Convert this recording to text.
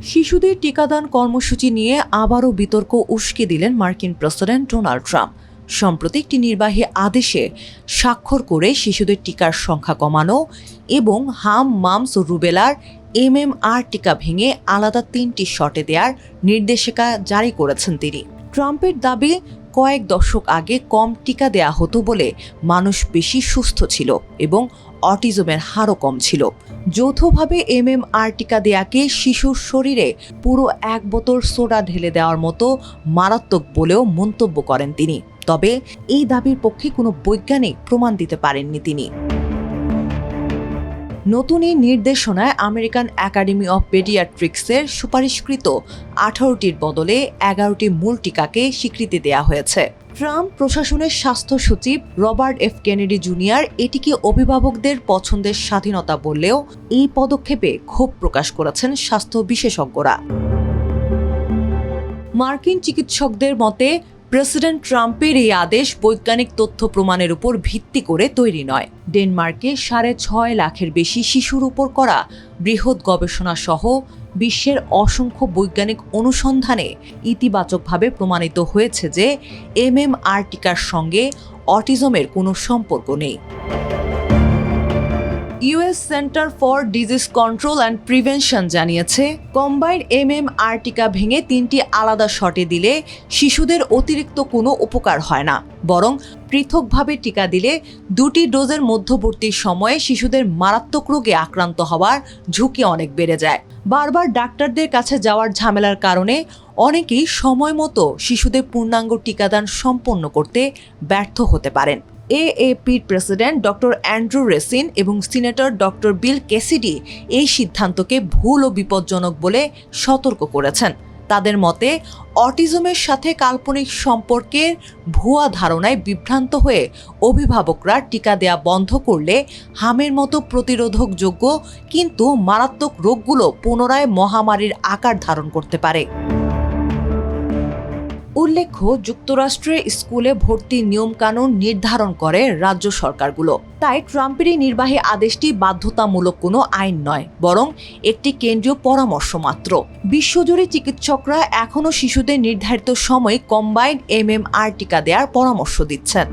শিশুদের টিকাদান কর্মসূচি নিয়ে আবারও বিতর্ক উস্কে দিলেন মার্কিন প্রেসিডেন্ট ডোনাল্ড ট্রাম্প। সম্প্রতি একটি নির্বাহী আদেশে স্বাক্ষর করে শিশুদের টিকার সংখ্যা কমানো এবং হাম, মামস ও রুবেলার MMR টিকা ভেঙে আলাদা 3টি শটে দেওয়ার নির্দেশিকা জারি করেছেন তিনি। ট্রাম্পের দাবি, কয়েক দশক আগে কম টিকা দেয়া হতো বলে মানুষ বেশি সুস্থ ছিল এবং অটিজমের হারও কম ছিল। যৌথভাবে MMR টিকা দেয়াকে শিশুর শরীরে পুরো 1 বোতল সোডা ঢেলে দেওয়ার মতো মারাত্মক বলেও মন্তব্য করেন তিনি। তবে এই দাবির পক্ষে কোনো বৈজ্ঞানিক প্রমাণ দিতে পারেননি তিনি। নতুন এই নির্দেশনায় আমেরিকান একাডেমি অব পেডিয়াট্রিক্সের সুপারিশকৃত 18টির বদলে 11টি মূল টিকাকে স্বীকৃতি দেওয়া হয়েছে। ট্রাম্প প্রশাসনের স্বাস্থ্য সচিব রবার্ট এফ কেনেডি জুনিয়র এটিকে অভিভাবকদের পছন্দের স্বাধীনতা বললেও এই পদক্ষেপে ক্ষোভ প্রকাশ করেছেন স্বাস্থ্য বিশেষজ্ঞরা। মার্কিন চিকিৎসকদের মতে, প্রেসিডেন্ট ট্রাম্পের এই আদেশ বৈজ্ঞানিক তথ্য প্রমাণের উপর ভিত্তি করে তৈরি নয়। ডেনমার্কে 6.5 লাখের বেশি শিশুর উপর করা বৃহৎ গবেষণা সহ বিশ্বের অসংখ্য বৈজ্ঞানিক অনুসন্ধানে ইতিবাচকভাবে প্রমাণিত হয়েছে যে MMR টিকার সঙ্গে অটিজমের কোনো সম্পর্ক নেই। US centre for disease control and prevention জানিয়েছে, কম্বাইন্ড MMR টিকা ভেঙে 3টি আলাদা শটে দিলে শিশুদের অতিরিক্ত কোনো উপকার হয় না, বরং পৃথকভাবে টিকা দিলে 2টি ডোজের মধ্যবর্তী সময়ে শিশুদের মারাত্মক রোগে আক্রান্ত হওয়ার ঝুঁকি অনেক বেড়ে যায়। বারবার ডাক্তারদের কাছে যাওয়ার ঝামেলার কারণে অনেকেই সময় মতো শিশুদের পূর্ণাঙ্গ টিকাদান সম্পন্ন করতে ব্যর্থ হতে পারেন। AAPর প্রেসিডেন্ট ডক্টর অ্যান্ড্রু রেসিন এবং সিনেটর ডক্টর বিল ক্যাসিডি এই সিদ্ধান্তকে ভুল ও বিপজ্জনক বলে সতর্ক করেছেন। তাদের মতে, অটিজমের সাথে কাল্পনিক সম্পর্কের ভুয়া ধারণায় বিভ্রান্ত হয়ে অভিভাবকরা টিকা দেয়া বন্ধ করলে হামের মতো প্রতিরোধকযোগ্য কিন্তু মারাত্মক রোগগুলো পুনরায় মহামারীর আকার ধারণ করতে পারে। উল্লেখ্য, যুক্তরাষ্ট্রের স্কুলে ভর্তির নিয়মকানুন নির্ধারণ করে রাজ্য সরকারগুলো। তাই ট্রাম্পের এই নির্বাহী আদেশটি বাধ্যতামূলক কোনো আইন নয়, বরং একটি কেন্দ্রীয় পরামর্শ মাত্র। বিশ্বজুড়ে চিকিৎসকরা এখনও শিশুদের নির্ধারিত সময়ে কম্বাইন্ড MMR টিকা দেওয়ার পরামর্শ দিচ্ছেন।